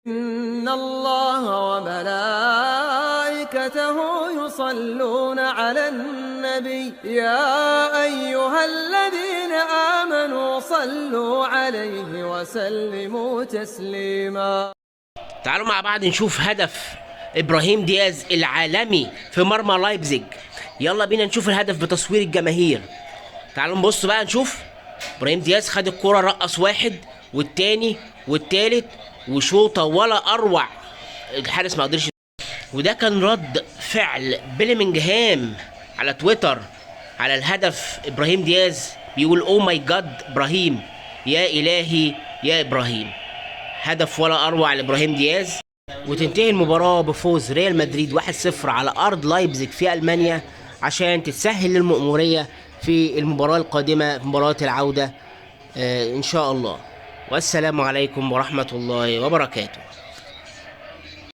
إن الله وملائكته يصلون على النبي يا أيها الذين آمنوا صلوا عليه وسلموا تسليما. تعالوا مع بعض نشوف هدف إبراهيم دياز العالمي في مرمى لايبزيج. يلا بينا نشوف الهدف بتصوير الجماهير. تعالوا نبص بقى نشوف. إبراهيم دياز خد الكرة، رقص واحد والتاني والتالت وشوطة ولا أروع، الحارس ما قدرش. وده كان رد فعل بيلمنجهام على تويتر على الهدف. إبراهيم دياز بيقول أو ماي جاد إبراهيم، يا إلهي يا إبراهيم. هدف ولا أروع لإبراهيم دياز. وتنتهي المباراة بفوز ريال مدريد 1-0 على أرض لايبزيج في ألمانيا، عشان تتسهل للمأمورية في المباراة القادمة، في مباراة العودة إن شاء الله. والسلام عليكم ورحمة الله وبركاته.